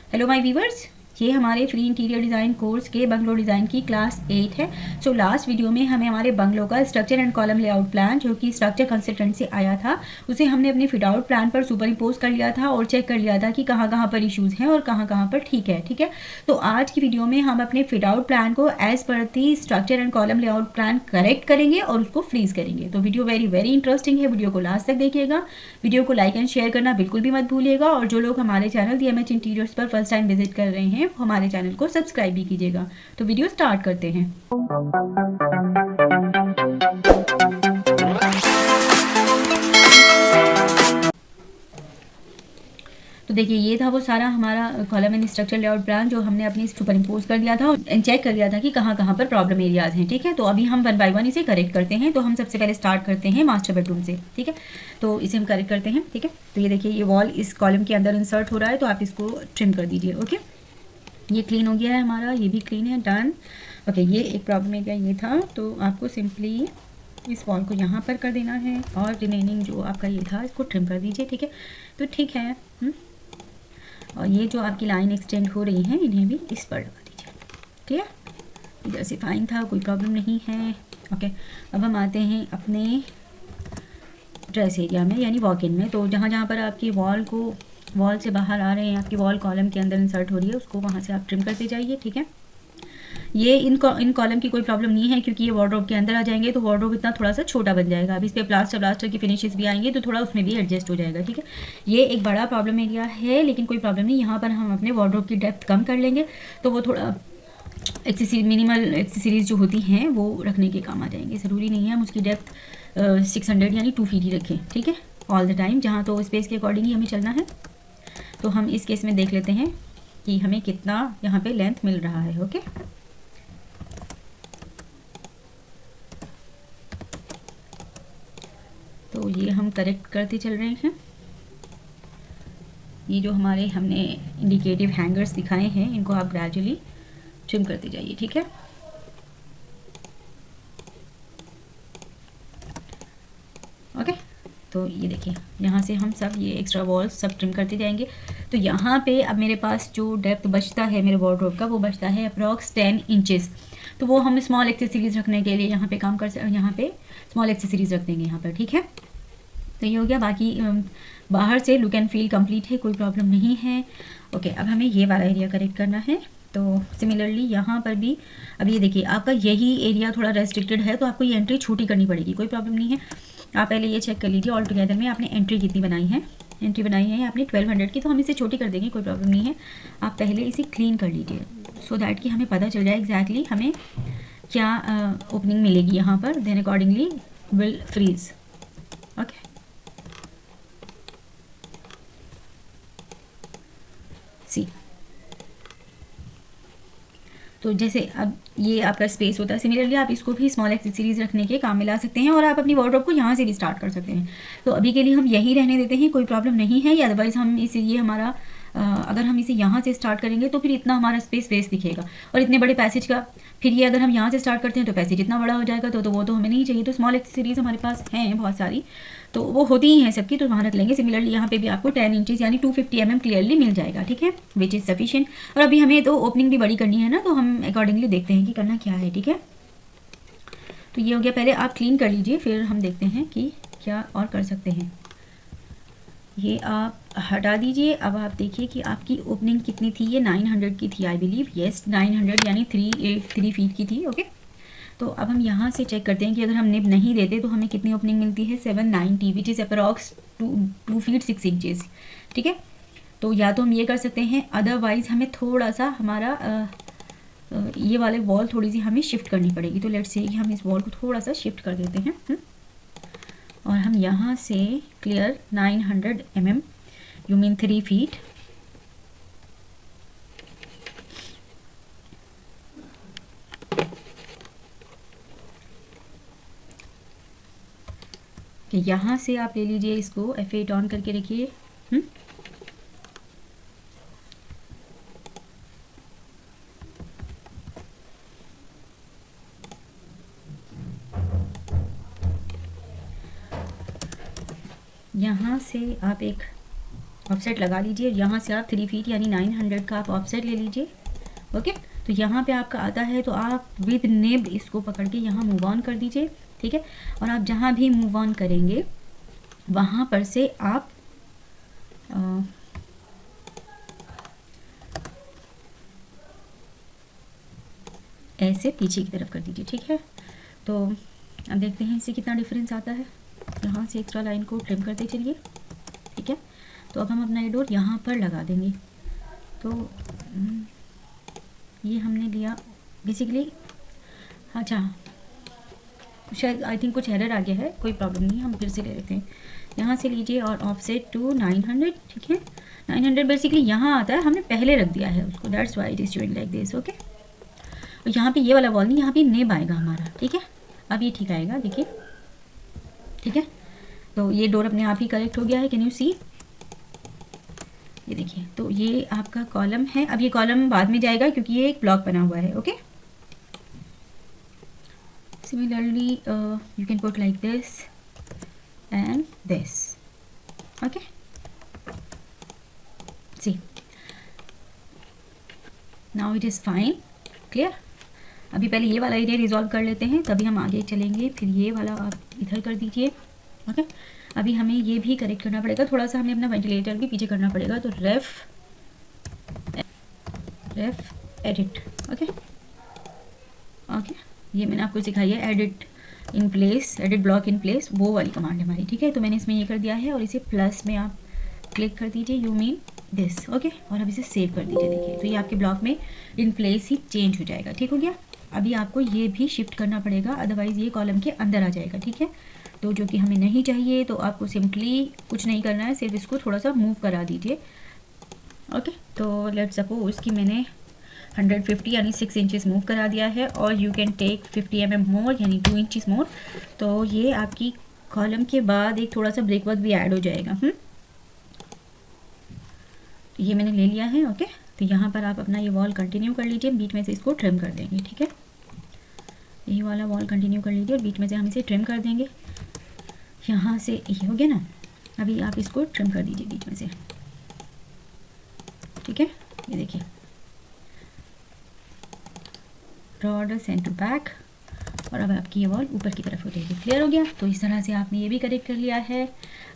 Hello my viewers, ये हमारे free interior design course के बंगलो डिज़ाइन की क्लास 8 है। सो लास्ट वीडियो में हमें हमारे बंगलो का structure and column layout plan जो कि स्ट्रक्चर कंसल्टेंट से आया था, उसे हमने अपने फिट आउट प्लान पर सुपर इम्पोज कर लिया था और चेक कर लिया था कि कहाँ कहाँ पर इश्यूज़ हैं और कहाँ कहाँ पर ठीक है। तो आज की वीडियो में हम अपने फिट आउट प्लान को as per the structure and column layout plan correct करेंगे और उसको फ्रीज करेंगे। तो वीडियो वेरी इंटरेस्टिंग है, वीडियो को लास्ट तक देखिएगा। वीडियो को लाइक एंड शेयर करना बिल्कुल भी मत भूलिएगा और जो लोग हमारे चैनल DMH इंटीरियर्स पर फर्स्ट टाइम विजिट कर रहे हैं वो हमारे चैनल को सब्सक्राइब भी कीजिएगा। तो वीडियो स्टार्ट करते हैं। तो देखिए, ये था वो सारा हमारा column and structure layout plan जो हमने अपनी सुपर इम्पोज कर दिया था और चेक कर लिया था कि कहाँ कहाँ पर प्रॉब्लम एरियाज हैं। ठीक है, तो अभी हम 1 बाय 1 इसे करेक्ट करते हैं। तो हम सबसे पहले स्टार्ट करते हैं मास्टर बेडरूम से। ठीक है, तो इसे हम करेक्ट करते हैं। ठीक है, तो ये देखिए, ये वॉल इस कॉलम के अंदर इंसर्ट हो रहा है, तो आप इसको ट्रिम कर दीजिए। ओके, ये क्लीन हो गया है हमारा, ये भी क्लीन है, डन। ओके, ये एक प्रॉब्लम एरिया ये था, तो आपको सिंपली इस वॉल को यहाँ पर कर देना है और रिमेनिंग जो आपका ये था इसको ट्रिम कर दीजिए। ठीक है, तो ठीक है। और ये जो आपकी लाइन एक्सटेंड हो रही है इन्हें भी इस पर लगा दीजिए। ठीक है, इधर से फाइन था, कोई प्रॉब्लम नहीं है। ओके, अब हम आते हैं अपने ड्रेस एरिया में यानी वॉक इन में। तो जहाँ जहाँ पर आपकी वॉल से बाहर आ रहे हैं, आपकी वॉल कॉलम के अंदर इंसर्ट हो रही है, उसको वहाँ से आप ट्रिम करते जाइए। ठीक है, ये इन कॉलम की कोई प्रॉब्लम नहीं है क्योंकि ये वार्डरोब के अंदर आ जाएंगे तो वार्डरोब इतना थोड़ा सा छोटा बन जाएगा। अब इस पर प्लास्टर की फिनिशेस भी आएंगे तो थोड़ा उसमें भी एडजस्ट हो जाएगा। ठीक है, ये एक बड़ा प्रॉब्लम एरिया है लेकिन कोई प्रॉब्लम नहीं। यहाँ पर हम अपने वार्डरोब की डेप्थ कम कर लेंगे तो वो थोड़ा मिनिमल एक्सेसरीज जो होती हैं वो रखने के काम आ जाएंगे। ज़रूरी नहीं है हम उसकी डेप्थ 600 यानी 2 फीट ही रखें। ठीक है, ऑल द टाइम जहाँ तो स्पेस के अकॉर्डिंग ही हमें चलना है। तो हम इस केस में देख लेते हैं कि हमें कितना यहाँ पे लेंथ मिल रहा है। ओके, तो ये हम करेक्ट करते चल रहे हैं। ये जो हमारे हमने इंडिकेटिव हैंगर्स दिखाए हैं इनको आप ग्रेजुअली ट्रिम करते जाइए। ठीक है, ओके, तो ये देखिए, यहाँ से हम सब ये एक्स्ट्रा वॉल्स सब ट्रिम करते जाएंगे। तो यहाँ पे अब मेरे पास जो डेप्थ बचता है मेरे वार्डरोब का वो बचता है अप्रॉक्स 10 इंचेस। तो वो हम स्मॉल एक्सेसरीज रखने के लिए यहाँ पे यहाँ पे स्मॉल एक्सेसरीज रख देंगे यहाँ पर। ठीक है, तो ये हो गया। बाकी बाहर से लुक एंड फील कंप्लीट है, कोई प्रॉब्लम नहीं है। ओके, अब हमें ये वाला एरिया करेक्ट करना है। तो सिमिलरली यहाँ पर भी अब ये देखिए, आपका यही एरिया थोड़ा रेस्ट्रिक्टेड है तो आपको ये एंट्री छोटी करनी पड़ेगी, कोई प्रॉब्लम नहीं है। आप पहले ये चेक कर लीजिए ऑल टुगेदर में आपने एंट्री कितनी बनाई है। एंट्री बनाई है आपने 1200 की, तो हम इसे छोटी कर देंगे, कोई प्रॉब्लम नहीं है। आप पहले इसे क्लीन कर लीजिए सो दैट कि हमें पता चल जाए एग्जैक्टली हमें क्या ओपनिंग मिलेगी यहाँ पर, then accordingly will freeze. Okay, see, तो जैसे अब ये आपका स्पेस होता है, सिमिलरली आप इसको भी स्मॉल एक्सेसरीज रखने के काम में ला सकते हैं और आप अपनी वार्डरोब को यहाँ से भी स्टार्ट कर सकते हैं। तो अभी के लिए हम यही रहने देते हैं, कोई प्रॉब्लम नहीं है। या अदरवाइज़ हम इसे ये हमारा अगर हम इसे यहाँ से स्टार्ट करेंगे तो फिर इतना हमारा स्पेस वेस्ट दिखेगा और इतने बड़े पैसेज का फिर ये अगर हम यहाँ से स्टार्ट करते हैं तो पैसेज इतना बड़ा हो जाएगा, तो वो तो हमें नहीं चाहिए। तो स्मॉल एक्सेसरीज हमारे पास हैं बहुत सारी, तो वो होती ही हैं सबकी, तो वहाँ रख लेंगे। सिमिलरली यहाँ पे भी आपको 10 इंचेस यानी 250 mm क्लियरली मिल जाएगा। ठीक है, विच इज़ सफिशिएंट। और अभी हमें तो ओपनिंग भी बड़ी करनी है ना, तो हम अकॉर्डिंगली देखते हैं कि करना क्या है। ठीक है, तो ये हो गया। पहले आप क्लीन कर लीजिए फिर हम देखते हैं कि क्या और कर सकते हैं। ये आप हटा दीजिए। अब आप देखिए कि आपकी ओपनिंग कितनी थी, ये 900 की थी आई बिलीव। येस, 900 यानी 3 फीट की थी। ओके, तो अब हम यहाँ से चेक करते हैं कि अगर हम निब नहीं देते तो हमें कितनी ओपनिंग मिलती है, 790 which is approx 2 feet 6 inches. ठीक है, तो या तो हम ये कर सकते हैं, अदरवाइज़ हमें थोड़ा सा हमारा ये वाले वॉल थोड़ी सी हमें शिफ्ट करनी पड़ेगी। तो लेट्स से हम इस वॉल को थोड़ा सा शिफ्ट कर देते हैं और हम यहाँ से clear 900 mm you mean 3 feet यहाँ से आप ले लीजिए, इसको F8 ऑन करके रखिए। यहाँ से आप एक ऑफसेट लगा लीजिए। यहाँ से आप 3 फीट यानी 900 का आप ऑफसेट ले लीजिए। ओके, तो यहाँ पे आपका आता है तो आप विद नेब इसको पकड़ के यहाँ मूव ऑन कर दीजिए, ठीक है। और आप जहाँ भी मूव ऑन करेंगे वहाँ पर से आप ऐसे पीछे की तरफ कर दीजिए, ठीक है। तो अब देखते हैं इससे कितना डिफरेंस आता है। यहाँ से एक्स्ट्रा लाइन को ट्रिम करते चलिए, ठीक है। तो अब हम अपना ये डोर यहाँ पर लगा देंगे। तो ये हमने लिया बेसिकली, अच्छा शायद आई थिंक कुछ एरर आ गया है, कोई प्रॉब्लम नहीं, हम फिर से ले लेते हैं। यहाँ से लीजिए और ऑफसेट टू 900, ठीक है। 900 बेसिकली यहाँ आता है, हमने पहले रख दिया है उसको, that's why it is showing like this. Okay, और यहाँ पे ये वाला वॉल नहीं, यहाँ पे नेब आएगा हमारा, ठीक है। अब ये ठीक आएगा, देखिए, ठीक है। तो ये डोर अपने आप ही करेक्ट हो गया है, कैन यू सी, ये देखिए। तो ये आपका कॉलम है। अब ये कॉलम बाद में जाएगा क्योंकि ये एक ब्लॉक बना हुआ है। Okay, similarly you can put like this and this. Okay, see now it is fine, clear. अभी पहले ये वाला एरिया रिजॉल्व कर लेते हैं, तभी हम आगे चलेंगे। फिर ये वाला आप इधर कर दीजिए। ओके, अभी हमें ये भी करेक्ट करना पड़ेगा, थोड़ा सा हमें अपना वेंटिलेटर भी पीछे करना पड़ेगा। तो रेफ एडिट, ओके ओके, ये मैंने आपको सिखाई है, edit in place, edit block in place, वो वाली कमांड है हमारी, ठीक है। तो मैंने इसमें ये कर दिया है और इसे प्लस में आप क्लिक कर दीजिए, यू मीन दिस। ओके, और अब इसे सेव कर दीजिए। देखिए, तो ये आपके ब्लॉक में इन प्लेस ही चेंज हो जाएगा, ठीक हो गया। अभी आपको ये भी शिफ्ट करना पड़ेगा, अदरवाइज़ ये कॉलम के अंदर आ जाएगा, ठीक है। तो जो कि हमें नहीं चाहिए, तो आपको सिंपली कुछ नहीं करना है, सिर्फ इसको थोड़ा सा मूव करा दीजिए। ओके, तो लेट्स सपोज कि मैंने 150 यानी 6 इंचेस मूव करा दिया है, और यू कैन टेक 50 mm मोर यानी 2 इंचेस मोर। तो ये आपकी कॉलम के बाद एक थोड़ा सा ब्रेक वर्क भी ऐड हो जाएगा। ये मैंने ले लिया है। ओके, तो यहाँ पर आप अपना ये वॉल कंटिन्यू कर लीजिए, बीच में से इसको ट्रिम कर देंगे, ठीक है। ये वाला वॉल कंटिन्यू कर लीजिए और बीच में से हम इसे ट्रिम कर देंगे। यहाँ से ये हो गया ना, अभी आप इसको ट्रिम कर दीजिए बीच में से, ठीक है। ये देखिए, ब्रॉड सेंटर बैक, और अब आपकी ये वॉल ऊपर की तरफ हो जाएगी। क्लियर हो गया। तो इस तरह से आपने ये भी करेक्ट कर लिया है।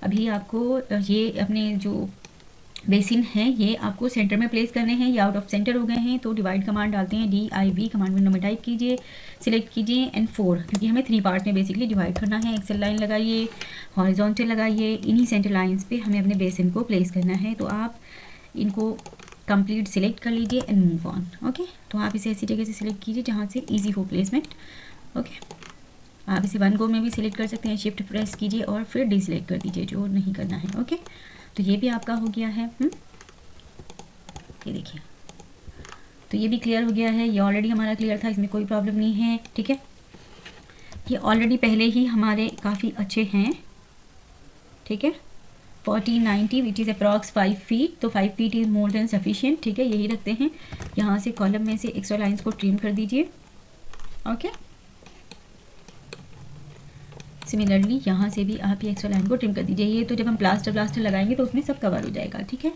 अभी आपको ये अपने जो बेसिन है ये आपको सेंटर में प्लेस करने हैं, ये आउट ऑफ सेंटर हो गए हैं। तो डिवाइड कमांड डालते हैं, DIV कमांड विंडो में टाइप कीजिए, सिलेक्ट कीजिए N4, क्योंकि हमें 3 पार्ट में बेसिकली डिवाइड करना है। एक्सेल लाइन लगाइए, हॉरिजॉन्टल लगाइए, इन्हीं सेंटर लाइंस पे हमें अपने बेसिन को प्लेस करना है। तो आप इनको कंप्लीट सिलेक्ट कर लीजिए एंड मूव ऑन। ओके, तो आप इसे ऐसी जगह से सिलेक्ट कीजिए जहाँ से ईजी हो प्लेसमेंट। ओके, आप इसे 1 गो में भी सिलेक्ट कर सकते हैं, शिफ्ट प्रेस कीजिए और फिर डिसलेक्ट कर दीजिए जो नहीं करना है। ओके, तो ये भी आपका हो गया है। ये देखिए, तो ये भी क्लियर हो गया है। ये ऑलरेडी हमारा क्लियर था, इसमें कोई प्रॉब्लम नहीं है, ठीक है। ये ऑलरेडी पहले ही हमारे काफ़ी अच्छे हैं, ठीक है। 40-90 विच इज़ अप्रॉक्स 5 फीट, तो 5 feet is more than sufficient, ठीक है। यही रखते हैं। यहाँ से कॉलम में से एक्स्ट्रा लाइंस को ट्रिम कर दीजिए। ओके, सिमिलरली यहाँ से भी आप ये एक्स्ट्रा लाइन को ट्रिम कर दीजिए। ये तो जब हम प्लास्टर लगाएंगे तो उसमें सब कवर हो जाएगा, ठीक है।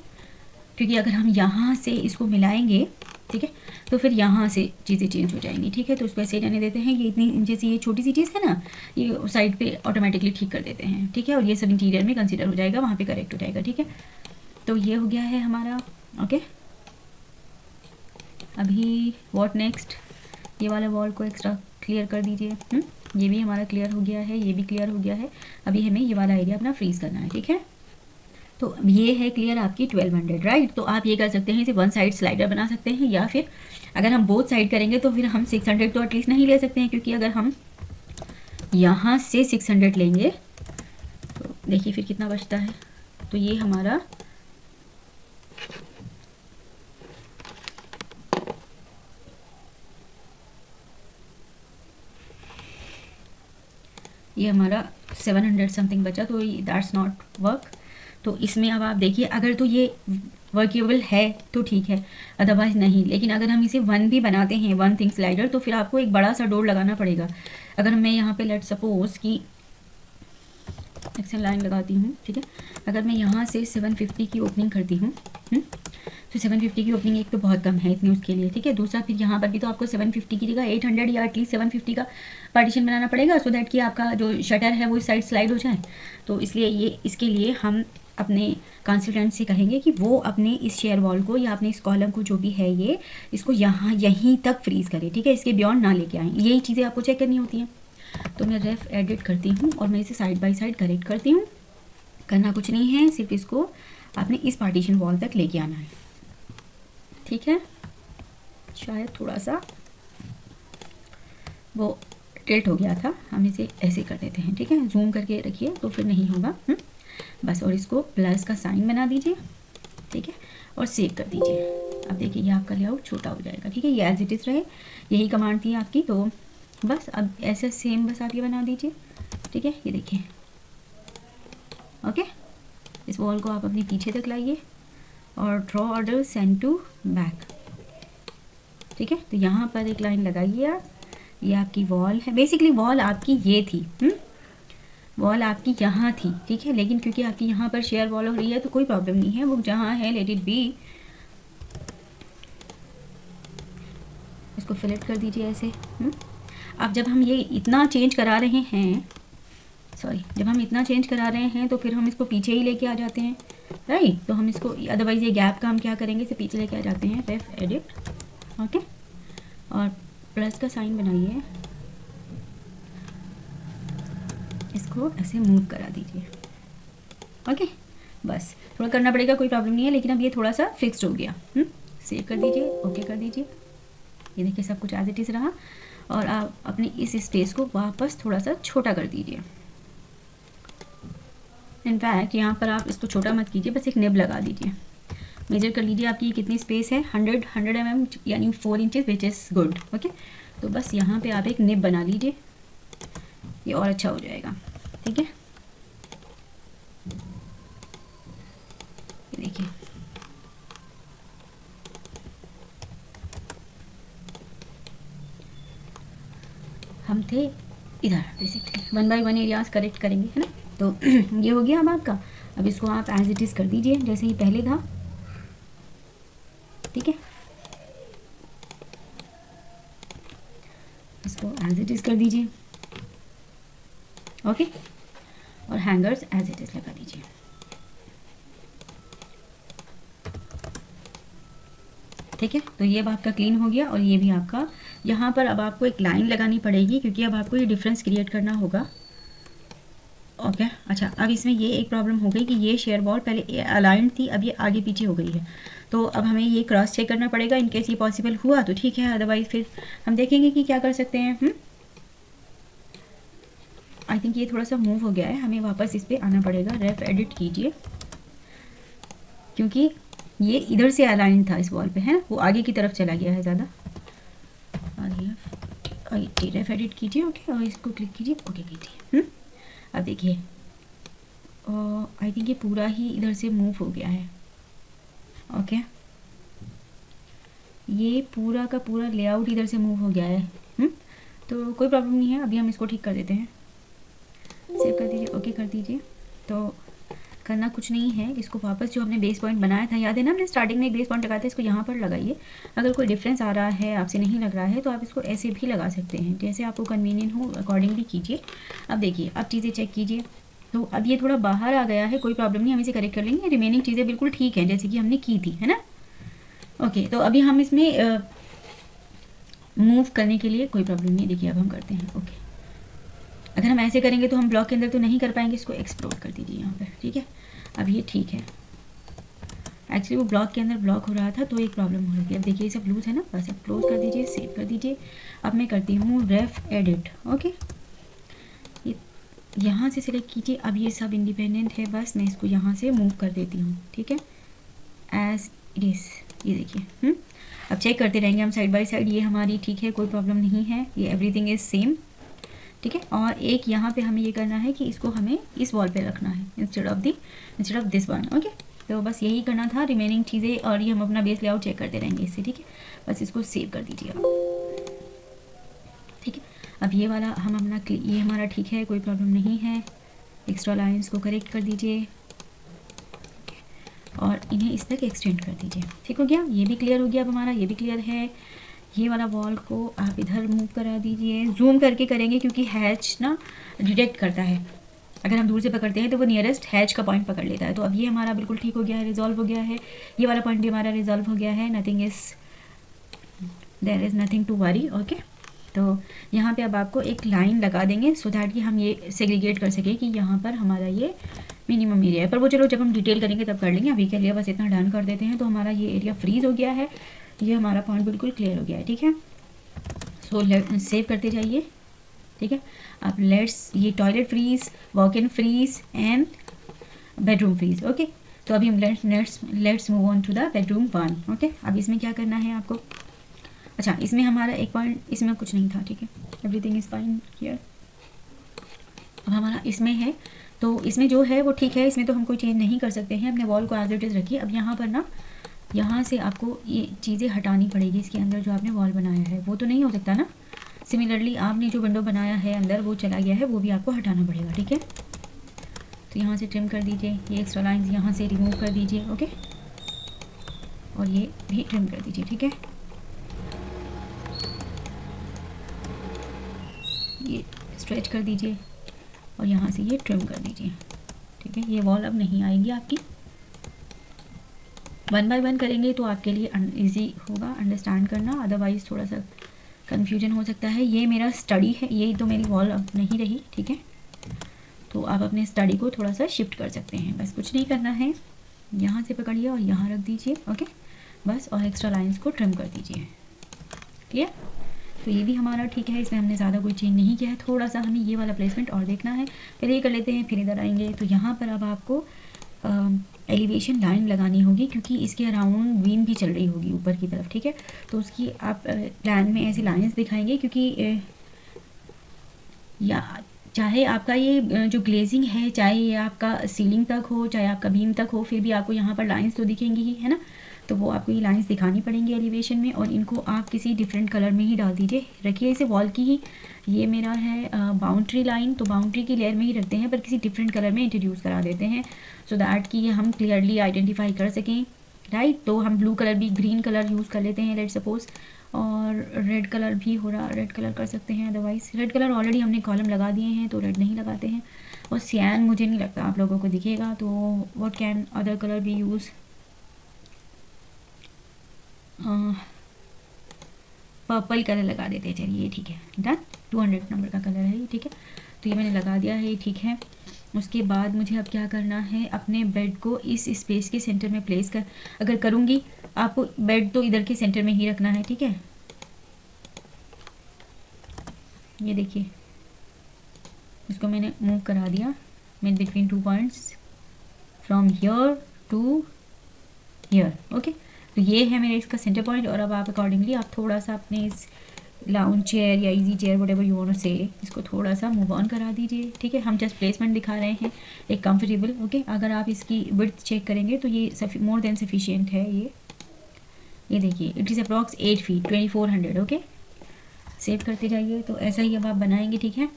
क्योंकि अगर हम यहाँ से इसको मिलाएंगे, ठीक है, तो फिर यहाँ से चीज़ें चेंज हो जाएंगी, ठीक है। तो उसको ऐसे रहने देते हैं। ये इतनी जैसी ये छोटी सी चीज़ है ना, ये साइड पे ऑटोमेटिकली ठीक कर देते हैं, ठीक है। और ये सब इंटीरियर में कंसिडर हो जाएगा, वहाँ पे करेक्ट हो जाएगा, ठीक है। तो ये हो गया है हमारा। ओके, अभी व्हाट नेक्स्ट, ये वाला वॉल को एक्स्ट्रा क्लियर कर दीजिए। ये भी हमारा क्लियर हो गया है, ये भी क्लियर हो गया है। अभी हमें ये वाला एरिया अपना फ्रीज करना है, ठीक है। तो ये है क्लियर आपकी 1200, राइट। तो आप ये कर सकते हैं, इसे 1 साइड स्लाइडर बना सकते हैं, या फिर अगर हम बोथ साइड करेंगे तो फिर हम 600 तो एटलीस्ट नहीं ले सकते हैं, क्योंकि अगर हम यहाँ से 600 लेंगे तो देखिए फिर कितना बचता है। तो ये हमारा ये हमारा 700 समथिंग बचा, तो दैट्स नॉट वर्क। तो इसमें अब आप देखिए, अगर तो ये वर्केबल है तो ठीक है, अदरवाइज़ नहीं। लेकिन अगर हम इसे 1 भी बनाते हैं, 1 थिंग स्लाइडर, तो फिर आपको एक बड़ा सा डोर लगाना पड़ेगा। अगर मैं यहाँ पे लेट सपोज कि एक्सेल लाइन लगाती हूँ, ठीक है। अगर मैं यहाँ से 750 की ओपनिंग करती हूँ, तो 750 की ओपनिंग एक तो बहुत कम है इतनी उसके लिए, ठीक है। दूसरा फिर यहाँ पर भी तो आपको 750 की जगह 800 या एटलीस्ट 750 का पार्टीशन बनाना पड़ेगा, सो दैट कि आपका जो शटर है वो इस साइड स्लाइड हो जाए। तो इसलिए ये इसके लिए हम अपने कंसल्टेंट से कहेंगे कि वो अपने इस शेयर वॉल को या अपने इस कॉलम को जो भी है ये इसको यहाँ यहीं तक फ्रीज़ करें, ठीक है। इसके बियॉन्ड ना लेके आएँ, यही चीज़ें आपको चेक करनी होती हैं। तो मैं रेफ एडिट करती हूँ और मैं इसे साइड बाय साइड करेक्ट करती हूँ। करना कुछ नहीं है, सिर्फ इसको आपने इस पार्टीशन वॉल तक लेके आना है, ठीक है। शायद थोड़ा सा वो टिल्ट हो गया था, हम इसे ऐसे कर देते हैं, ठीक है। जूम करके रखिए तो फिर नहीं होगा, बस। और इसको प्लस का साइन बना दीजिए, ठीक है, और सेव कर दीजिए। अब देखिए ये आपका लेआउट छोटा हो जाएगा, ठीक है। ये एज इट इज़ रहे, यही कमांड थी आपकी। तो बस अब ऐसे सेम बस आप ये बना दीजिए, ठीक है। ये देखिए, ओके। इस वॉल को आप अपने पीछे तक लाइए और draw order send to back, ठीक है। तो यहाँ पर एक लाइन लगाइए आप, ये आपकी वॉल है। बेसिकली वॉल आपकी ये थी, वॉल आपकी यहाँ थी, ठीक है। लेकिन क्योंकि आपकी यहाँ पर शेयर वॉल हो रही है तो कोई प्रॉब्लम नहीं है, वो जहाँ है लेट इट बी। इसको फिलेट कर दीजिए ऐसे। अब जब हम ये इतना चेंज करा रहे हैं, सॉरी, जब हम इतना चेंज करा रहे हैं तो फिर हम इसको पीछे ही लेके आ जाते हैं, राइट। तो हम इसको अदरवाइज़ ये गैप का हम क्या करेंगे, इसे पीछे लेके आ जाते हैं। रेफ एडिट, ओके, और प्लस का साइन बनाइए, इसको ऐसे मूव करा दीजिए, ओके। बस थोड़ा करना पड़ेगा, कोई प्रॉब्लम नहीं है, लेकिन अब ये थोड़ा सा फिक्स्ड हो गया। सेव कर दीजिए, ओके कर दीजिए। ये देखिए सब कुछ एज इट इज़ रहा। और आप अपने इस स्पेस को वापस थोड़ा सा छोटा कर दीजिए। इनफैक्ट यहाँ पर आप इसको छोटा मत कीजिए, बस एक निब लगा दीजिए। मेजर कर लीजिए आपकी कितनी स्पेस है, 100 mm यानी 4 inches, which is good, okay. तो बस यहाँ पे आप एक निब बना लीजिए, ये और अच्छा हो जाएगा, ठीक है। देखिए हम थे इधर, बेसिकली 1 by 1 एरियाज करेक्ट करेंगे, है ना। तो ये हो गया अब आपका। अब इसको आप एज इट इज़ कर दीजिए जैसे ही पहले था, ठीक है। इसको एज इट इज़ कर दीजिए, ओके। और हैंगर्स एज इट इज़ लगा दीजिए, ठीक है। तो ये अब आपका क्लीन हो गया। और ये भी आपका, यहाँ पर अब आपको एक लाइन लगानी पड़ेगी क्योंकि अब आपको ये डिफरेंस क्रिएट करना होगा, ओके। अच्छा, अब इसमें ये एक प्रॉब्लम हो गई कि ये शेयर वॉल पहले अलाइंड थी, अब ये आगे पीछे हो गई है। तो अब हमें ये क्रॉस चेक करना पड़ेगा। इन केस ये पॉसिबल हुआ तो ठीक है, अदरवाइज फिर हम देखेंगे कि क्या कर सकते हैं। आई थिंक ये थोड़ा सा मूव हो गया है, हमें वापस इस पर आना पड़ेगा। रेफ एडिट कीजिए, क्योंकि ये इधर से अलाइन था इस वॉल पे, है ना, वो आगे की तरफ चला गया है ज़्यादा। रेफ एडिट कीजिए, ओके, और इसको क्लिक कीजिए, ओके कीजिए। अब देखिए आई थिंक ये पूरा ही इधर से मूव हो गया है, ओके। ये पूरा का पूरा लेआउट इधर से मूव हो गया है। तो कोई प्रॉब्लम नहीं है, अभी हम इसको ठीक कर देते हैं। सेव कर दीजिए, ओके कर दीजिए। तो करना कुछ नहीं है, इसको वापस जो हमने बेस पॉइंट बनाया था, याद है ना, हमने स्टार्टिंग में एक बेस पॉइंट लगाया था, इसको यहाँ पर लगाइए। अगर कोई डिफरेंस आ रहा है, आपसे नहीं लग रहा है, तो आप इसको ऐसे भी लगा सकते हैं, जैसे आपको कन्वीनियंट हो अकॉर्डिंगली कीजिए। अब देखिए, अब चीज़ें चेक कीजिए। तो अब ये थोड़ा बाहर आ गया है, कोई प्रॉब्लम नहीं, हम इसे करेक्ट कर लेंगे। रिमेनिंग चीज़ें बिल्कुल ठीक हैं जैसे कि हमने की थी, है ना, ओके। तो अभी हम इसमें मूव करने के लिए कोई प्रॉब्लम नहीं है। देखिए अब हम करते हैं, ओके। अगर हम ऐसे करेंगे तो हम ब्लॉक के अंदर तो नहीं कर पाएंगे, इसको एक्सप्लोर कर दीजिए यहाँ पर, ठीक है। अब ये ठीक है, एक्चुअली वो ब्लॉक के अंदर ब्लॉक हो रहा था तो एक प्रॉब्लम हो रही थी। अब देखिए ये सब लूज है ना, बस अब क्लोज कर दीजिए, सेव कर दीजिए। अब मैं करती हूँ रेफ एडिट, ओके। ये यहाँ से सिलेक्ट कीजिए। अब ये सब इंडिपेंडेंट है, बस मैं इसको यहाँ से मूव कर देती हूँ, ठीक है, एज इट इज़। ये देखिए, अब चेक करते रहेंगे हम साइड बाय साइड। ये हमारी ठीक है, कोई प्रॉब्लम नहीं है, ये एवरीथिंग इज़ सेम, ठीक है। और एक यहाँ पे हमें ये करना है कि इसको हमें इस वॉल पे रखना है instead of this one, okay. तो बस यही करना था, रिमेनिंग चीज़ें, और ये हम अपना बेस लेआउट चेक करते रहेंगे इससे, ठीक है। बस इसको सेव कर दीजिए आप, ठीक है। अब ये वाला हम अपना, ये हमारा ठीक है, कोई प्रॉब्लम नहीं है, एक्स्ट्रा लाइंस को करेक्ट कर दीजिए और इन्हें इस तक एक्सटेंड कर दीजिए। ठीक हो गया, ये भी क्लियर हो गया अब हमारा, ये भी क्लियर है। ये वाला वॉल को आप इधर मूव करा दीजिए, जूम करके करेंगे क्योंकि हैच ना डिटेक्ट करता है, अगर हम दूर से पकड़ते हैं तो वो नियरेस्ट हैच का पॉइंट पकड़ लेता है। तो अब ये हमारा बिल्कुल ठीक हो गया है, रिजॉल्व हो गया है, ये वाला पॉइंट भी हमारा रिजॉल्व हो गया है। There is nothing to worry. Okay, तो यहाँ पे अब आपको एक लाइन लगा देंगे सो दैट कि हम ये सेग्रीगेट कर सकें कि यहाँ पर हमारा ये मिनिमम एरिया है। पर वो चलो जब हम डिटेल करेंगे तब कर लेंगे, अभी के लिए बस इतना डन कर देते हैं। तो हमारा ये एरिया फ्रीज हो गया है, ये हमारा पॉइंट बिल्कुल क्लियर हो गया है। ठीक है, सो सेव करते जाइए। ठीक है, अब लेट्स ये toilet freeze, walk in freeze and bedroom freeze. Okay, तो अभी हम let's move on to the bedroom 1। Okay, अब इसमें क्या करना है आपको, अच्छा इसमें हमारा एक पॉइंट, इसमें कुछ नहीं था। ठीक है, एवरीथिंग इज़ फाइन हियर। अब हमारा इसमें है, तो इसमें जो है वो ठीक है, इसमें तो हम कोई चेंज नहीं कर सकते हैं, अपने वॉल को एज इट इज़ रखिए। अब यहाँ पर ना, यहाँ से आपको ये चीज़ें हटानी पड़ेगी, इसके अंदर जो आपने वॉल बनाया है वो तो नहीं हो सकता ना। सिमिलरली आपने जो विंडो बनाया है अंदर वो चला गया है, वो भी आपको हटाना पड़ेगा। ठीक है, तो यहाँ से ट्रिम कर दीजिए, ये एक्स्ट्रा लाइन्स यहाँ से रिमूव कर दीजिए। ओके, और ये भी ट्रिम कर दीजिए। ठीक है, ये स्ट्रेच कर दीजिए और यहाँ से ये ट्रिम कर दीजिए। ठीक है, ये वॉल अब नहीं आएगी आपकी। 1 बाय 1 करेंगे तो आपके लिए ईजी होगा अंडरस्टैंड करना, अदरवाइज़ थोड़ा सा कन्फ्यूजन हो सकता है। ये मेरा स्टडी है, ये तो मेरी वॉल अब नहीं रही। ठीक है, तो आप अपने स्टडी को थोड़ा सा शिफ्ट कर सकते हैं, बस कुछ नहीं करना है, यहाँ से पकड़िए और यहाँ रख दीजिए। ओके, बस, और एक्स्ट्रा लाइंस को ट्रिम कर दीजिए। क्लियर, तो ये भी हमारा ठीक है, इसमें हमने ज़्यादा कोई चेंज नहीं किया है। थोड़ा सा हमें ये वाला प्लेसमेंट और देखना है, पहले ये कर लेते हैं फिर इधर आएंगे। तो यहाँ पर अब आपको एलिवेशन लाइन लगानी होगी क्योंकि इसके अराउंड बीम भी चल रही होगी ऊपर की तरफ। ठीक है, तो उसकी आप प्लान में ऐसी लाइंस दिखाएंगे क्योंकि या चाहे आपका ये जो ग्लेजिंग है, चाहे ये आपका सीलिंग तक हो, चाहे आपका बीम तक हो, फिर भी आपको यहाँ पर लाइंस तो दिखेंगी ही, है ना। तो वो आपको ये लाइंस दिखानी पड़ेंगी एलिवेशन में, और इनको आप किसी डिफरेंट कलर में ही डाल दीजिए। रखिए इसे वॉल की ही, ये मेरा है बाउंड्री लाइन, तो बाउंड्री की लेयर में ही रखते हैं पर किसी डिफरेंट कलर में इंट्रोड्यूस करा देते हैं सो दैट कि ये हम क्लियरली आइडेंटिफाई कर सकें। राइट, तो हम ब्लू कलर भी, ग्रीन कलर यूज़ कर लेते हैं लेट्स सपोज, और रेड कलर भी हो रहा, रेड कलर कर सकते हैं। अदरवाइज़ रेड कलर ऑलरेडी हमने कॉलम लगा दिए हैं तो रेड नहीं लगाते हैं। और सियान मुझे नहीं लगता आप लोगों को दिखेगा, तो what can other colour be use, purple colour लगा देते हैं। चलिए ठीक है, डन, 200 नंबर का कलर है ये। ठीक है, तो ये मैंने लगा दिया है, ठीक है। उसके बाद मुझे अब क्या करना है, अपने बेड को इस स्पेस के सेंटर में प्लेस कर, अगर करूँगी आपको बेड तो इधर के सेंटर में ही रखना है। ठीक है, ये देखिए इसको मैंने मूव करा दिया mid between 2 points from here to here. Okay, तो ये है मेरा इसका सेंटर पॉइंट। और अब आप अकॉर्डिंगली आप थोड़ा सा अपने इस लाउंज चेयर या easy chair whatever you want to say, इसको थोड़ा सा मूव ऑन करा दीजिए। ठीक है, हम जस्ट प्लेसमेंट दिखा रहे हैं एक कंफर्टेबल। ओके, अगर आप इसकी विड्थ चेक करेंगे तो ये मोर देन सफिशिएंट है। ये देखिए it is approx 8 feet 2400। Okay, save करते जाइए। तो ऐसा ही अब आप बनाएंगे। ठीक है,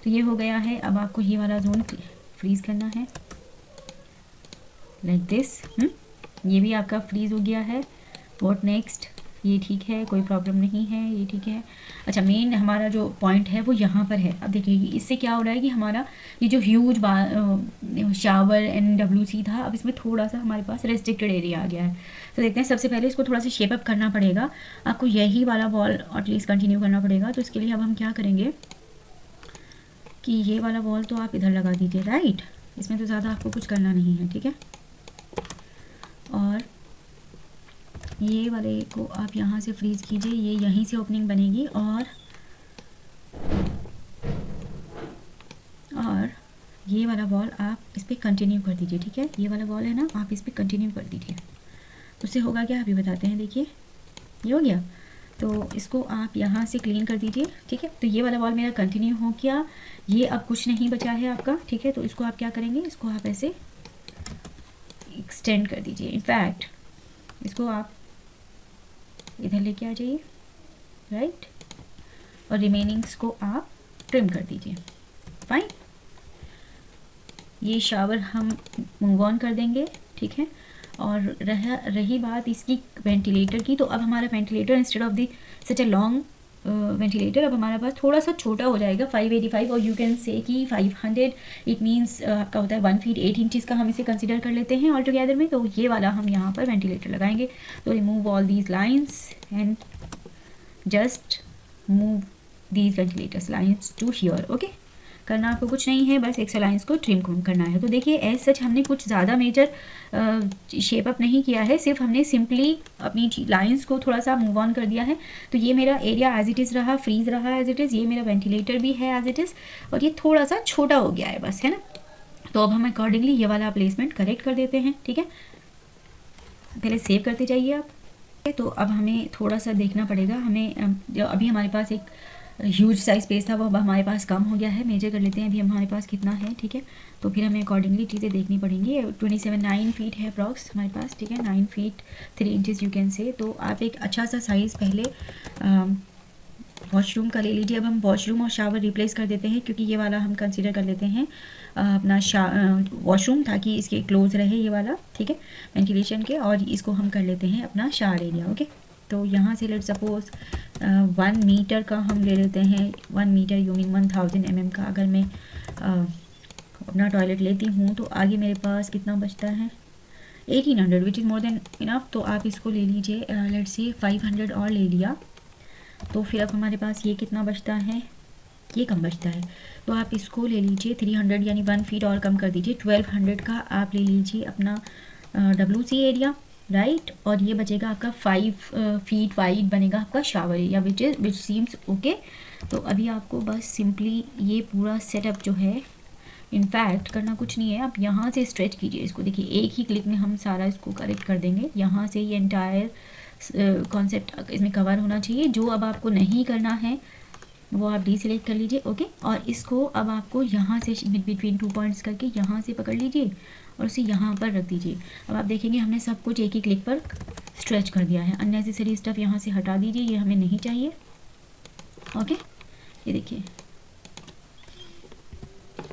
तो ये हो गया है। अब आपको ये वाला जोन फ्रीज़ करना है लाइक दिस। ये भी आपका फ्रीज़ हो गया है। व्हाट नेक्स्ट, ये ठीक है, कोई प्रॉब्लम नहीं है, ये ठीक है। अच्छा, मेन हमारा जो पॉइंट है वो यहाँ पर है। अब देखिए इससे क्या हो रहा है कि हमारा ये जो ह्यूज शावर एंड WC था, अब इसमें थोड़ा सा हमारे पास रेस्ट्रिक्टेड एरिया आ गया है। तो देखते हैं, सबसे पहले इसको थोड़ा सा शेप अप करना पड़ेगा। आपको यही वाला वॉल एटलीस्ट कंटिन्यू करना पड़ेगा। तो इसके लिए अब हम क्या करेंगे कि ये वाला वॉल तो आप इधर लगा दीजिए। राइट, इसमें तो ज़्यादा आपको कुछ करना नहीं है। ठीक है, और ये वाले को आप यहाँ से फ्रीज़ कीजिए, ये यहीं से ओपनिंग बनेगी। और ये वाला वॉल आप इस पर कंटिन्यू कर दीजिए। ठीक है, ये वाला वॉल है ना, आप इस पर कंटिन्यू कर दीजिए। उससे होगा क्या, आप ही बताते हैं। देखिए ये हो गया, तो इसको आप यहाँ से क्लीन कर दीजिए। ठीक है, तो ये वाला वॉल मेरा कंटिन्यू हो गया। ये अब कुछ नहीं बचा है आपका। ठीक है, तो इसको आप क्या करेंगे, इसको आप ऐसे एक्सटेंड कर दीजिए। इनफैक्ट इसको आप इधर लेके आ जाइए। राइट, और रिमेनिंग्स को आप ट्रिम कर दीजिए। फाइन, ये शावर हम मूव ऑन कर देंगे, ठीक है। और रही बात इसकी वेंटिलेटर की, तो अब हमारा ventilator instead of the such a long ventilator अब हमारे पास थोड़ा सा छोटा हो जाएगा, 585 और यू कैन से कि 500, इट मीन्स आपका होता है 1 फीट 8 इंचज़ का हम इसे कंसिडर कर लेते हैं ऑल टुगेदर में। तो ये वाला हम यहाँ पर वेंटिलेटर लगाएंगे। तो remove all these lines and just move these ventilators lines to here. Okay, करना आपको कुछ नहीं है, बस एक्स्ट्रा लाइन्स को ट्रिम करना है। तो देखिए एज सच हमने कुछ ज़्यादा मेजर शेप अप नहीं किया है, सिर्फ हमने सिंपली अपनी लाइंस को थोड़ा सा मूव ऑन कर दिया है। तो ये मेरा एरिया एज इट इज़ रहा, फ्रीज रहा एज इट इज़, ये मेरा वेंटिलेटर भी है एज इट इज़, और ये थोड़ा सा छोटा हो गया है बस, है ना। तो अब हम अकॉर्डिंगली ये वाला प्लेसमेंट करेक्ट कर देते हैं, ठीक है। पहले सेव करते जाइए आप। तो अब हमें थोड़ा सा देखना पड़ेगा, हमें जो अभी हमारे पास एक ह्यूज साइज स्पेस था वो अब हमारे पास कम हो गया है। मेजर कर लेते हैं अभी हमारे पास कितना है, ठीक है। तो फिर हमें अकॉर्डिंगली चीज़ें देखनी पड़ेंगी। 9 फीट है अप्रॉक्स हमारे पास, ठीक है, 9 feet 3 inches you can say. तो आप एक अच्छा सा साइज़ पहले वॉशरूम का ले लीजिए। अब हम वॉशरूम और शावर रिप्लेस कर देते हैं, क्योंकि ये वाला हम कंसीडर कर लेते हैं अपना वॉशरूम, ताकि इसके क्लोज रहे ये वाला, ठीक है, वेंटिलेशन के। और इसको हम कर लेते हैं अपना शावर एरिया। ओके, तो यहाँ से लेट सपोज 1 मीटर का हम ले लेते हैं। 1 मीटर यू मीन 1000 mm का अगर मैं अपना टॉयलेट लेती हूँ, तो आगे मेरे पास कितना बचता है 1800, which is more than enough. तो आप इसको ले लीजिए, लेट से 500 और ले लिया, तो फिर अब हमारे पास ये कितना बचता है, ये कम बचता है। तो आप इसको ले लीजिए 300, यानी 1 फीट और कम कर दीजिए। 1200 का आप ले लीजिए अपना WC एरिया, राइट। और ये बचेगा आपका 5 फीट वाइड बनेगा आपका shower area, which seems okay. तो अभी आपको बस सिंपली ये पूरा सेटअप जो है, इनफैक्ट करना कुछ नहीं है, आप यहाँ से स्ट्रेच कीजिए इसको। देखिए एक ही क्लिक में हम सारा इसको करेक्ट कर देंगे। यहाँ से ये एंटायर कॉन्सेप्ट इसमें कवर होना चाहिए। जो अब आपको नहीं करना है वो आप डीसेलेक्ट कर लीजिए, ओके। और इसको अब आपको यहाँ से बिटवीन 2 पॉइंट्स करके यहाँ से पकड़ लीजिए और उसे यहाँ पर रख दीजिए। अब आप देखेंगे हमने सब कुछ एक ही क्लिक पर स्ट्रेच कर दिया है। अननेसेसरी स्टफ यहाँ से हटा दीजिए, ये हमें नहीं चाहिए, ओके। ये देखिए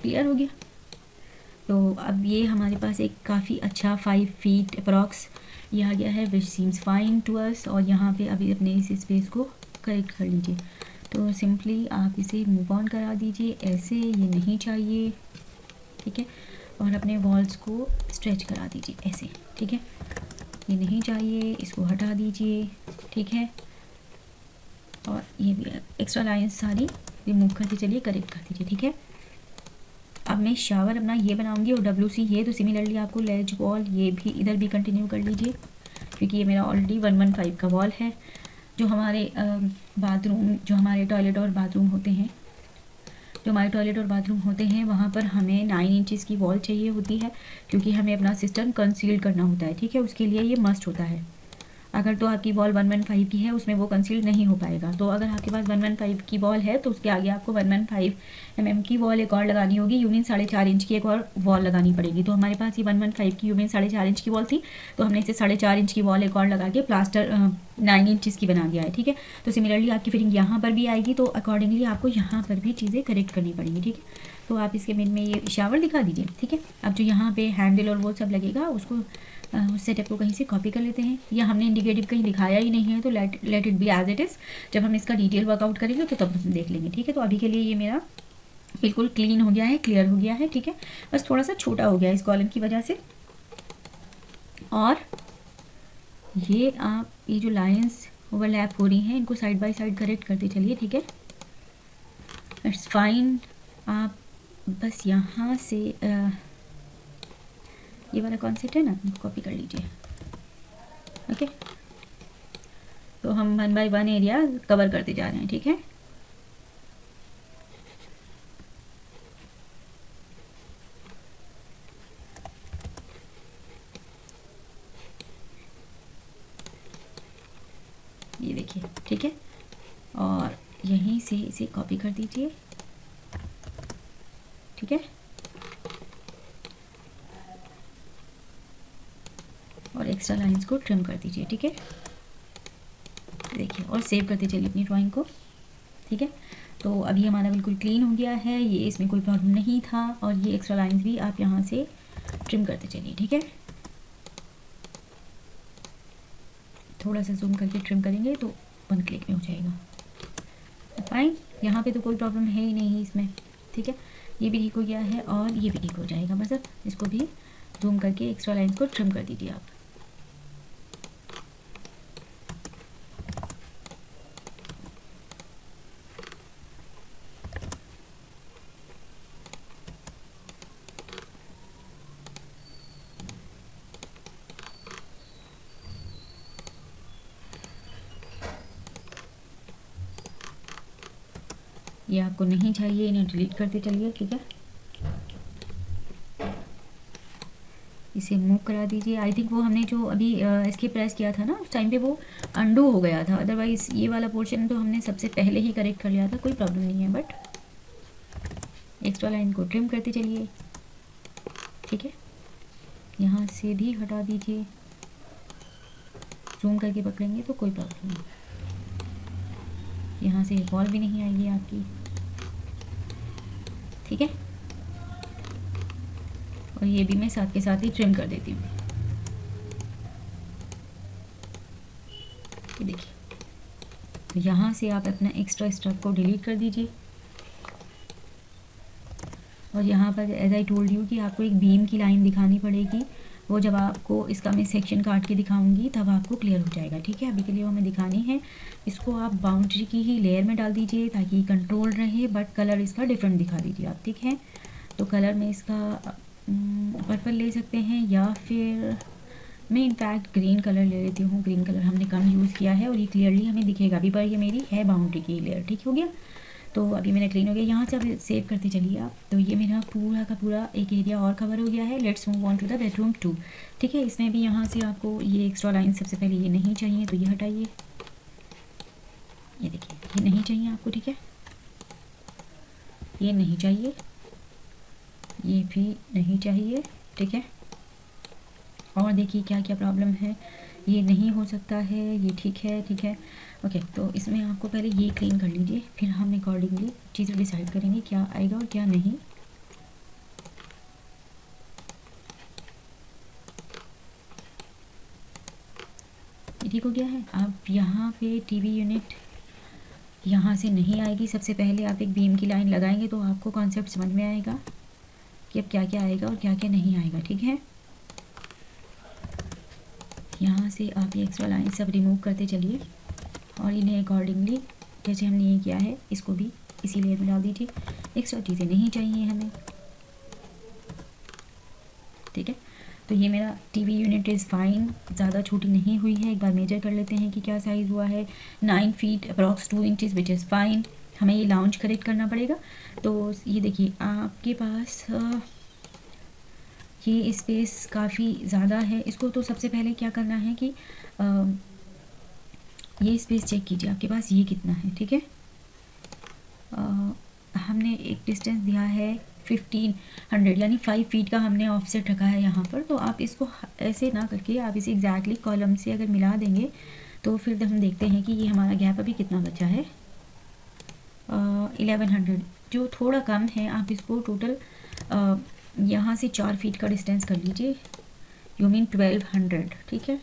क्लियर हो गया। तो अब ये हमारे पास एक काफ़ी अच्छा 5 फीट अप्रॉक्स ये आ गया है, which seems fine to us. और यहाँ पे अभी अपने इस स्पेस को करेक्ट कर लीजिए। तो सिंपली आप इसे मूव ऑन करा दीजिए, ऐसे ये नहीं चाहिए, ठीक है। और अपने वॉल्स को स्ट्रेच करा दीजिए ऐसे, ठीक है। ये नहीं चाहिए, इसको हटा दीजिए, ठीक है। और ये भी एक्स्ट्रा लाइन्स सारी रिमूव करके चलिए करेक्ट कर दीजिए, ठीक है। अब मैं शावर अपना ये बनाऊंगी और WC ये, तो सिमिलरली आपको लेज वॉल ये भी इधर भी कंटिन्यू कर लीजिए, क्योंकि ये मेरा ऑलरेडी 115 का वॉल है। जो हमारे बाथरूम, जो हमारे टॉयलेट और बाथरूम होते हैं, वहाँ पर हमें 9 इंचज़ की वॉल चाहिए होती है, क्योंकि हमें अपना सिस्टम कंसील करना होता है, ठीक है। उसके लिए ये मस्ट होता है। अगर तो आपकी वॉल 115 की है, उसमें वो कंसील नहीं हो पाएगा। तो अगर आपके पास 115 की वॉल है, तो उसके आगे आपको 115 mm की वॉल एक और लगानी होगी, यूनियन 4.5 इंच की एक और वॉल लगानी पड़ेगी। तो हमारे पास ये 115 की यूनियन 4.5 इंच की वॉल थी, तो हमने इसे 4.5 इंच की वॉल एक और लगा के प्लास्टर 9 इंचज़ की बना दिया है, ठीक है। तो सिमिलरली आपकी फिटिंग यहाँ पर भी आएगी, तो अकॉर्डिंगली आपको यहाँ पर भी चीज़ें करेक्ट करनी पड़ेंगी, ठीक है। तो आप इसके मिड में ये शावर दिखा दीजिए, ठीक है। अब जो यहाँ पे हैंडल और वो सब लगेगा, उसको सेटअप को कहीं से कॉपी कर लेते हैं। या हमने इंडिकेटिव कहीं दिखाया ही नहीं है, तो let it be as it is. जब हम इसका डिटेल वर्कआउट करेंगे तो तब हम देख लेंगे, ठीक है। तो अभी के लिए ये मेरा बिल्कुल क्लीन हो गया है, क्लियर हो गया है, ठीक है। बस थोड़ा सा छोटा हो गया है इस कॉलम की वजह से। और ये आप ये जो लाइंस ओवरलैप हो रही हैं, इनको साइड बाय साइड करेक्ट करते चलिए, ठीक है। It's fine. आप बस यहाँ से ये वाला कॉन्सेप्ट है ना, कॉपी कर लीजिए, ओके। तो हम 1 बाय 1 एरिया कवर करते जा रहे हैं, ठीक है। ये देखिए, ठीक है। और यहीं से इसे कॉपी कर दीजिए, ठीक है। और एक्स्ट्रा लाइंस को ट्रिम कर दीजिए, ठीक है। देखिए, और सेव करते चलिए अपनी ड्राइंग को, ठीक है। तो अभी हमारा बिल्कुल क्लीन हो गया है, ये इसमें कोई प्रॉब्लम नहीं था। और ये एक्स्ट्रा लाइंस भी आप यहाँ से ट्रिम करते चलिए, ठीक है। थोड़ा सा जूम करके ट्रिम करेंगे तो 1 क्लिक में हो जाएगा। फाइन, यहाँ पे तो कोई प्रॉब्लम है ही नहीं इसमें, ठीक है। ये भी ठीक हो गया है और ये भी ठीक हो जाएगा, बस अब इसको भी जूम करके एक्स्ट्रा लाइंस को ट्रिम कर दीजिए आप। ये आपको नहीं चाहिए, इन्हें डिलीट करते चलिए, ठीक है। इसे मूव करा दीजिए। आई थिंक वो हमने जो अभी इसके प्रेस किया था ना, उस टाइम पे वो अंडू हो गया था, अदरवाइज़ ये वाला पोर्शन तो हमने सबसे पहले ही करेक्ट कर लिया था, कोई प्रॉब्लम नहीं है। बट एक्स्ट्रा लाइन को ट्रिम करते चलिए, ठीक है। यहाँ से भी हटा दीजिए, जूम करके पकड़ेंगे तो कोई प्रॉब्लम नहीं। यहाँ से बॉल भी नहीं आएगी आपकी, ठीक है। और ये भी मैं साथ के साथ ही ट्रिम कर देती हूँ, ये देखिए। तो यहाँ से आप अपना एक्स्ट्रा स्टफ को डिलीट कर दीजिए। और यहाँ पर एज आई टोल्ड यू कि आपको एक बीम की लाइन दिखानी पड़ेगी, वो जब आपको इसका मैं सेक्शन काट के दिखाऊंगी तब आपको क्लियर हो जाएगा, ठीक है। अभी के लिए वो हमें दिखानी है। इसको आप बाउंड्री की ही लेयर में डाल दीजिए ताकि कंट्रोल रहे, बट कलर इसका डिफरेंट दिखा दीजिए आप, ठीक है। तो कलर में इसका पर्पल ले सकते हैं या फिर मैं इनफैक्ट ग्रीन कलर ले लेती हूँ। ग्रीन कलर हमने कम यूज़ किया है और ये क्लियरली हमें दिखेगा भी, पर ये मेरी है बाउंड्री की लेयर, ठीक हो गया। तो अभी मेरा क्लीन हो गया। यहाँ से आप सेव करते चलिए आप। तो ये मेरा पूरा का पूरा एक एरिया और कवर हो गया है। Let's move on to the bedroom 2, ठीक है। इसमें भी यहाँ से आपको ये एक्स्ट्रा लाइन सबसे पहले ये नहीं चाहिए, तो ये हटाइए। ये देखिए, ये नहीं चाहिए आपको, ठीक है। ये नहीं चाहिए, ये भी नहीं चाहिए, ठीक है। और देखिए क्या क्या प्रॉब्लम है, ये नहीं हो सकता है, ये ठीक है, ठीक है, ओके। तो इसमें आपको पहले ये क्लीन कर लीजिए, फिर हम अकॉर्डिंगली चीज़ें डिसाइड करेंगे क्या आएगा और क्या नहीं। ये ठीक हो गया है। अब यहाँ पे टीवी यूनिट यहाँ से नहीं आएगी। सबसे पहले आप एक बीम की लाइन लगाएंगे तो आपको कॉन्सेप्ट समझ में आएगा कि अब क्या क्या आएगा और क्या क्या नहीं आएगा, ठीक है। यहाँ से आप ये एक्स्ट्रा लाइन सब रिमूव करते चलिए और इन्हें अकॉर्डिंगली जैसे हमने ये किया है इसको भी इसी लेयर में डाल दीजिए। एक्स्ट्रा चीज़ें नहीं चाहिए हमें, ठीक है। तो ये मेरा टीवी यूनिट इज़ फाइन, ज़्यादा छोटी नहीं हुई है। एक बार मेजर कर लेते हैं कि क्या साइज़ हुआ है। 9 feet approx 2 inches which is fine. हमें ये लाउंज करेक्ट करना पड़ेगा। तो ये देखिए आपके पास ये स्पेस काफ़ी ज़्यादा है। इसको तो सबसे पहले क्या करना है कि ये स्पेस चेक कीजिए आपके पास ये कितना है, ठीक है। हमने एक डिस्टेंस दिया है 1500 यानी 5 फीट का हमने ऑफसेट रखा है यहाँ पर। तो आप इसको ऐसे ना करके आप इसे एग्जैक्टली कॉलम से अगर मिला देंगे तो फिर हम देखते हैं कि ये हमारा गैप अभी कितना बचा है। 1100 जो थोड़ा कम है, आप इसको टोटल यहाँ से 4 फीट का डिस्टेंस कर लीजिए। यू मीन 1200, ठीक है।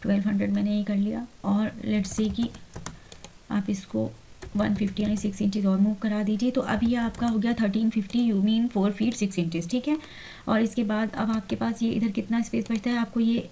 1200 मैंने ये कर लिया। और लेट्स से कि आप इसको 150 यानी 6 इंचज़ और मूव करा दीजिए। तो अब ये आपका हो गया 1350, यू मीन 4 फीट 6 इंचज़, ठीक है। और इसके बाद अब आपके पास ये इधर कितना स्पेस बचता है, आपको ये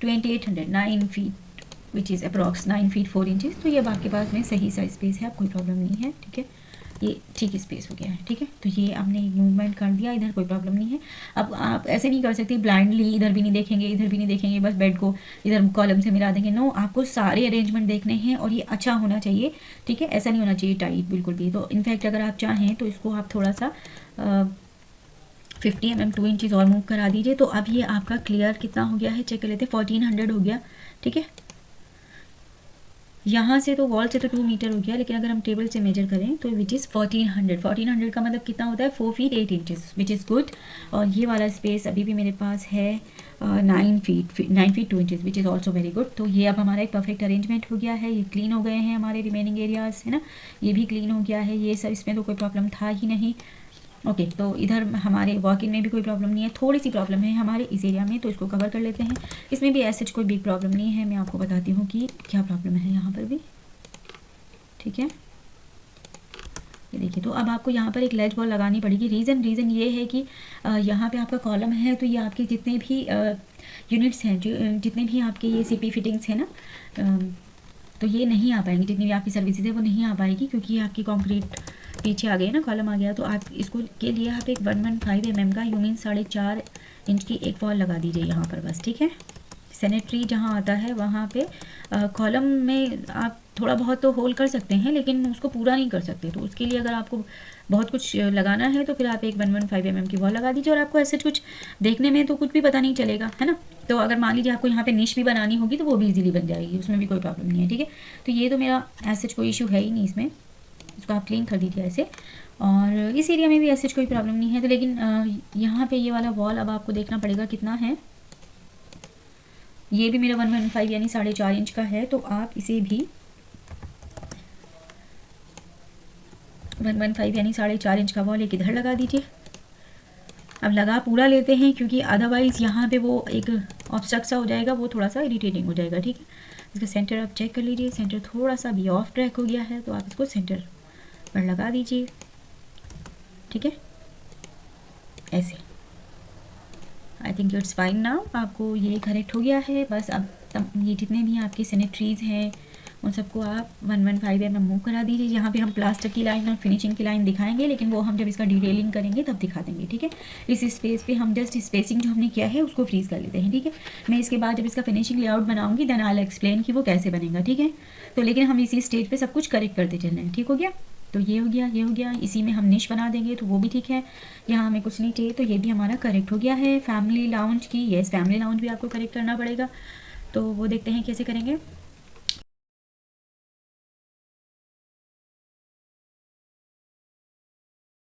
2800 9 feet which is approx 9 feet 4 inches. तो ये अब आपके पास में सही साइज स्पेस है, अब कोई प्रॉब्लम नहीं है, ठीक है। ये ठीक स्पेस हो गया है, ठीक है। तो ये आपने मूवमेंट कर दिया, इधर कोई प्रॉब्लम नहीं है। अब आप ऐसे नहीं कर सकते ब्लाइंडली, इधर भी नहीं देखेंगे इधर भी नहीं देखेंगे, बस बेड को इधर कॉलम से मिला देंगे। नो, आपको सारे अरेंजमेंट देखने हैं और ये अच्छा होना चाहिए, ठीक है। ऐसा नहीं होना चाहिए टाइट बिल्कुल भी। तो इनफैक्ट अगर आप चाहें तो इसको आप थोड़ा सा 50 mm 2 इंचज़ और मूव करा दीजिए। तो अब ये आपका क्लियर कितना हो गया है चेक कर लेते हैं। 1400 हो गया, ठीक है। यहाँ से तो वॉल से तो 2 मीटर हो गया, लेकिन अगर हम टेबल से मेजर करें तो विच इज़ 1400 का मतलब कितना होता है 4 feet 8 inches which is good. और ये वाला स्पेस अभी भी मेरे पास है 9 feet 2 inches which is also very good. तो ये अब हमारा एक परफेक्ट अरेंजमेंट हो गया है। ये क्लीन हो गए हैं हमारे रिमेनिंग एरियाज़, है ना, ये भी क्लीन हो गया है। ये सब इसमें तो कोई प्रॉब्लम था ही नहीं। ओके, तो इधर हमारे वॉक इन में भी कोई प्रॉब्लम नहीं है, थोड़ी सी प्रॉब्लम है हमारे इस एरिया में, तो इसको कवर कर लेते हैं। इसमें भी ऐसे कोई बिग प्रॉब्लम नहीं है। मैं आपको बताती हूँ कि क्या प्रॉब्लम है यहाँ पर भी, ठीक है। ये देखिए, तो अब आपको यहाँ पर एक लेज वॉल लगानी पड़ेगी। रीज़न ये है कि यहाँ पे आपका कॉलम है, तो ये आपके जितने भी यूनिट्स हैं, जितने भी आपके ये सीपी फिटिंग्स हैं ना, तो ये नहीं आ पाएंगी। जितनी भी आपकी सर्विसेज है वो नहीं आ पाएगी, क्योंकि आपकी कंक्रीट पीछे आ गई ना, कॉलम आ गया। तो आप इसको के लिए आप एक 115 mm का, यू मीन 4.5 इंच की एक वॉल लगा दीजिए यहाँ पर बस, ठीक है। सैनिटरी जहाँ आता है वहाँ पे कॉलम में आप थोड़ा बहुत तो होल कर सकते हैं, लेकिन उसको पूरा नहीं कर सकते। तो उसके लिए अगर आपको बहुत कुछ लगाना है तो फिर आप एक 115 mm की वॉल लगा दीजिए, और आपको ऐसे कुछ देखने में तो कुछ भी पता नहीं चलेगा, है ना। तो अगर मान लीजिए आपको यहाँ पे निश भी बनानी होगी तो वो भी इजीली बन जाएगी, उसमें भी कोई प्रॉब्लम नहीं है, ठीक है। तो ये तो मेरा ऐसे कोई इशू है ही नहीं इसमें, इसको आप क्लीन कर दीजिए ऐसे। और इस एरिया में भी ऐसे कोई प्रॉब्लम नहीं है। तो लेकिन यहाँ पे ये वाला वॉल अब आपको देखना पड़ेगा कितना है। ये भी मेरा 115 यानी 4.5 इंच का है, तो आप इसे भी 115 यानी 4.5 इंच का वॉल एक इधर लगा दीजिए। अब लगा पूरा लेते हैं, क्योंकि अदरवाइज़ यहाँ पे वो एक ऑब्स्ट्रक्ट सा हो जाएगा, वो थोड़ा सा इरिटेटिंग हो जाएगा, ठीक है। इसका सेंटर आप चेक कर लीजिए, सेंटर थोड़ा सा भी ऑफ ट्रैक हो गया है, तो आप इसको सेंटर पर लगा दीजिए, ठीक है, ऐसे। I think it's fine now. आपको ये करेक्ट हो गया है। बस अब ये जितने भी आपके सैनिटरीज़ हैं उन सबको आप 115 mm मूव करा दीजिए। यहाँ पे हम प्लास्टर की लाइन और फिनिशिंग की लाइन दिखाएंगे, लेकिन वो हम जब इसका डिटेलिंग करेंगे तब दिखा देंगे, ठीक है। इस स्पेस पे हम जस्ट स्पेसिंग जो हमने किया है उसको फ्रीज़ कर लेते हैं, ठीक है। मैं इसके बाद जब इसका फिनिशिंग लेआउट बनाऊंगी देन आई विल एक्सप्लेन कि वो कैसे बनेगा, ठीक है। तो लेकिन हम इसी स्टेज पर सब कुछ करेक्ट करते चल रहे हैं, ठीक हो गया। तो ये हो गया, ये हो गया। इसी में हम निश बना देंगे तो वो भी ठीक है। यहाँ हमें कुछ नहीं चाहिए, तो ये भी हमारा करेक्ट हो गया है। फैमिली लाउंज की, यस, फैमिली लाउंज भी आपको करेक्ट करना पड़ेगा, तो वो देखते हैं कैसे करेंगे।